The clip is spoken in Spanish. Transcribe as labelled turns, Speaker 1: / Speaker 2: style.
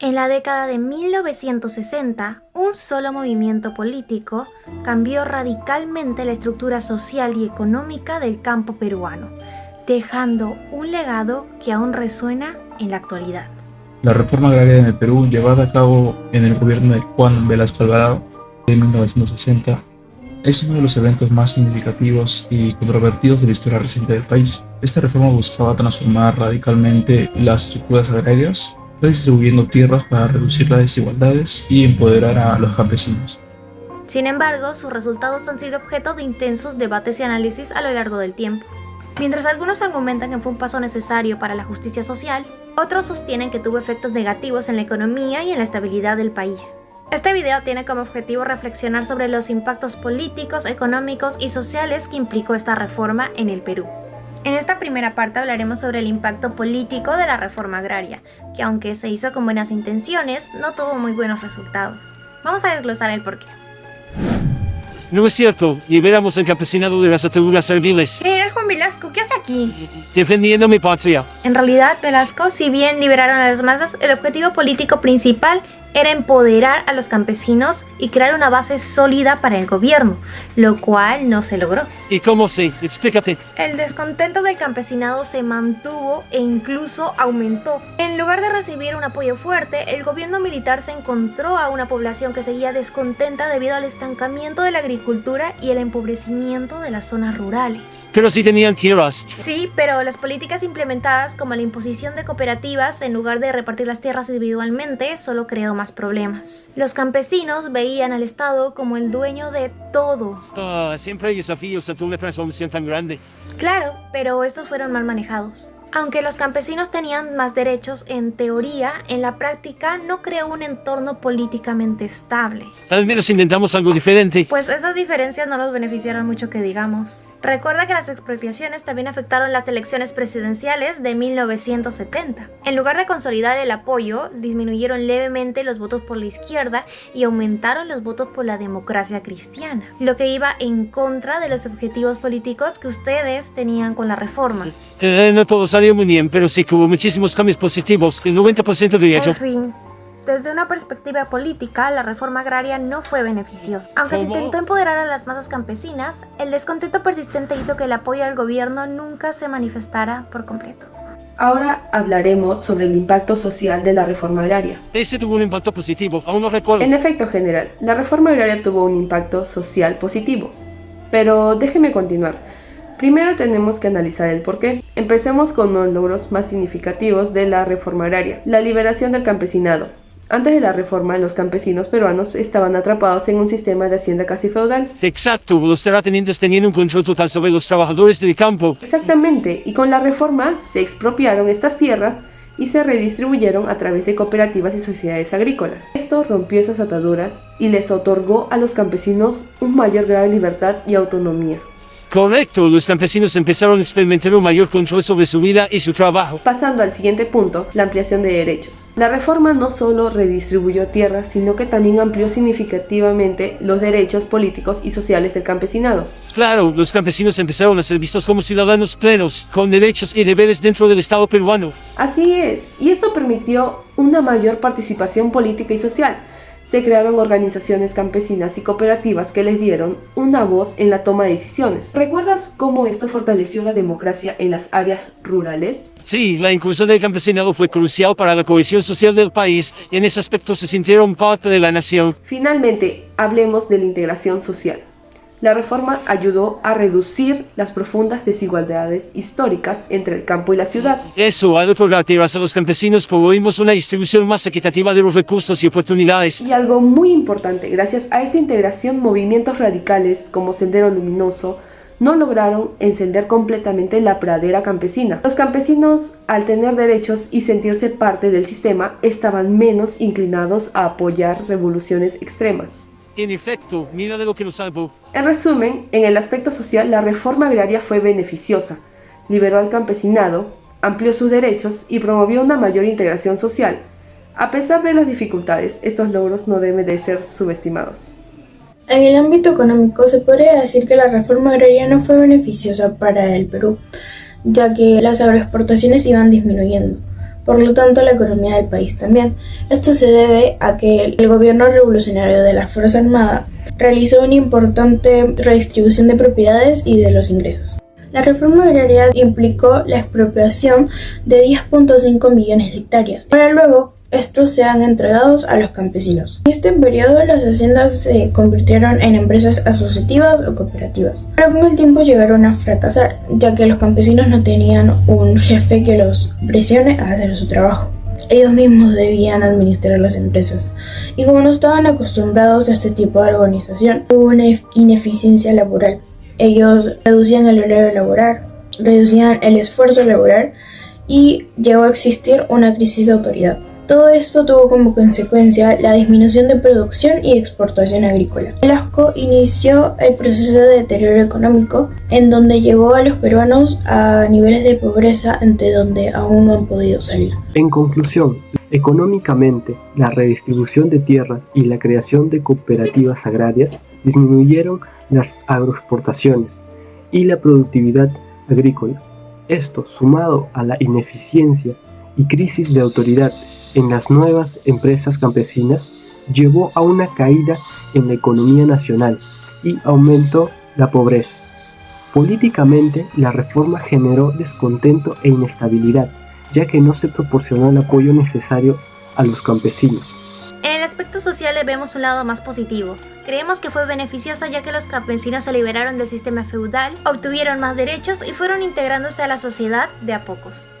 Speaker 1: En la década de 1960, un solo movimiento político cambió radicalmente la estructura social y económica del campo peruano, dejando un legado que aún resuena en la actualidad.
Speaker 2: La reforma agraria en el Perú, llevada a cabo en el gobierno de Juan Velasco Alvarado de 1960, es uno de los eventos más significativos y controvertidos de la historia reciente del país. Esta reforma buscaba transformar radicalmente las estructuras agrarias, redistribuyendo tierras para reducir las desigualdades y empoderar a los campesinos.
Speaker 1: Sin embargo, sus resultados han sido objeto de intensos debates y análisis a lo largo del tiempo. Mientras algunos argumentan que fue un paso necesario para la justicia social, otros sostienen que tuvo efectos negativos en la economía y en la estabilidad del país. Este video tiene como objetivo reflexionar sobre los impactos políticos, económicos y sociales que implicó esta reforma en el Perú. En esta primera parte hablaremos sobre el impacto político de la reforma agraria, que aunque se hizo con buenas intenciones, no tuvo muy buenos resultados. Vamos a desglosar el porqué.
Speaker 3: No es cierto, liberamos al campesinado de las ataduras serviles,
Speaker 1: General Juan Velasco, ¿qué hace aquí?
Speaker 3: defendiendo mi patria.
Speaker 1: En realidad, Velasco, si bien liberaron a las masas, el objetivo político principal era empoderar a los campesinos y crear una base sólida para el gobierno, lo cual no se logró.
Speaker 3: ¿Y cómo sé? Explícate.
Speaker 1: El descontento del campesinado se mantuvo e incluso aumentó. En lugar de recibir un apoyo fuerte, el gobierno militar se encontró a una población que seguía descontenta debido al estancamiento de la agricultura y el empobrecimiento de las zonas rurales.
Speaker 3: Pero si tenían tierras.
Speaker 1: Sí, pero las políticas implementadas como la imposición de cooperativas en lugar de repartir las tierras individualmente solo creó más problemas. Los campesinos veían al Estado como el dueño de todo.
Speaker 3: Siempre hay desafíos ante una transformación tan grande.
Speaker 1: Claro, pero estos fueron mal manejados. Aunque los campesinos tenían más derechos en teoría, en la práctica no creó un entorno políticamente estable.
Speaker 3: Al menos intentamos algo diferente.
Speaker 1: Pues esas diferencias no los beneficiaron mucho que digamos. Recuerda que las expropiaciones también afectaron las elecciones presidenciales de 1970. En lugar de consolidar el apoyo, disminuyeron levemente los votos por la izquierda y aumentaron los votos por la democracia cristiana, lo que iba en contra de los objetivos políticos que ustedes tenían con la reforma.
Speaker 3: No todo salió muy bien, pero sí que hubo muchísimos cambios positivos, el 90% de ello.
Speaker 1: En fin, desde una perspectiva política, la reforma agraria no fue beneficiosa. Aunque se
Speaker 3: ¿Cómo?
Speaker 1: intentó empoderar a las masas campesinas, el descontento persistente hizo que el apoyo al gobierno nunca se manifestara por completo.
Speaker 4: Ahora hablaremos sobre el impacto social de la reforma agraria.
Speaker 3: Ese tuvo un impacto positivo, aún no recuerdo.
Speaker 4: En efecto, general, la reforma agraria tuvo un impacto social positivo. Pero déjeme continuar. Primero tenemos que analizar el porqué. Empecemos con los logros más significativos de la reforma agraria. La liberación del campesinado. Antes de la reforma, los campesinos peruanos estaban atrapados en un sistema de hacienda casi feudal.
Speaker 3: Exacto, los terratenientes tenían un control total sobre los trabajadores del campo.
Speaker 4: Exactamente, y con la reforma se expropiaron estas tierras y se redistribuyeron a través de cooperativas y sociedades agrícolas. Esto rompió esas ataduras y les otorgó a los campesinos un mayor grado de libertad y autonomía.
Speaker 3: Correcto, los campesinos empezaron a experimentar un mayor control sobre su vida y su trabajo.
Speaker 4: Pasando al siguiente punto, la ampliación de derechos. La reforma no solo redistribuyó tierras, sino que también amplió significativamente los derechos políticos y sociales del campesinado.
Speaker 3: Claro, los campesinos empezaron a ser vistos como ciudadanos plenos, con derechos y deberes dentro del Estado peruano.
Speaker 4: Así es, y esto permitió una mayor participación política y social. Se crearon organizaciones campesinas y cooperativas que les dieron una voz en la toma de decisiones. ¿Recuerdas cómo esto fortaleció la democracia en las áreas rurales?
Speaker 3: Sí, la inclusión del campesinado fue crucial para la cohesión social del país y en ese aspecto se sintieron parte de la nación.
Speaker 4: Finalmente, hablemos de la integración social. La reforma ayudó a reducir las profundas desigualdades históricas entre el campo y la ciudad.
Speaker 3: Eso, al otorgar tierras a los campesinos, promovimos una distribución más equitativa de los recursos y oportunidades.
Speaker 4: Y algo muy importante, gracias a esta integración, movimientos radicales como Sendero Luminoso no lograron encender completamente la pradera campesina. Los campesinos, al tener derechos y sentirse parte del sistema, estaban menos inclinados a apoyar revoluciones extremas.
Speaker 3: En efecto, mira de lo que nos salvó.
Speaker 4: En resumen, en el aspecto social, la reforma agraria fue beneficiosa, liberó al campesinado, amplió sus derechos y promovió una mayor integración social. A pesar de las dificultades, estos logros no deben de ser subestimados.
Speaker 5: En el ámbito económico, se podría decir que la reforma agraria no fue beneficiosa para el Perú, ya que las agroexportaciones iban disminuyendo. por lo tanto la economía del país también. Esto se debe a que el gobierno revolucionario de la Fuerza Armada realizó una importante redistribución de propiedades y de los ingresos. La reforma agraria implicó la expropiación de 10.5 millones de hectáreas, para luego estos sean entregados a los campesinos. En este periodo las haciendas se convirtieron en empresas asociativas o cooperativas, pero con el tiempo llegaron a fracasar, ya que los campesinos no tenían un jefe que los presione a hacer su trabajo. Ellos mismos debían administrar las empresas, y como no estaban acostumbrados a este tipo de organización, hubo una ineficiencia laboral. Ellos reducían el horario laboral, reducían el esfuerzo laboral y llegó a existir una crisis de autoridad. Todo esto tuvo como consecuencia la disminución de producción y exportación agrícola. Velasco inició el proceso de deterioro económico, en donde llevó a los peruanos a niveles de pobreza ante donde aún no han podido salir.
Speaker 6: En conclusión, económicamente, la redistribución de tierras y la creación de cooperativas agrarias disminuyeron las agroexportaciones y la productividad agrícola. Esto, sumado a la ineficiencia y crisis de autoridad en las nuevas empresas campesinas, llevó a una caída en la economía nacional y aumentó la pobreza. Políticamente, la reforma generó descontento e inestabilidad, ya que no se proporcionó el apoyo necesario a los campesinos.
Speaker 1: En el aspecto social le vemos un lado más positivo. Creemos que fue beneficiosa ya que los campesinos se liberaron del sistema feudal, obtuvieron más derechos y fueron integrándose a la sociedad de a pocos.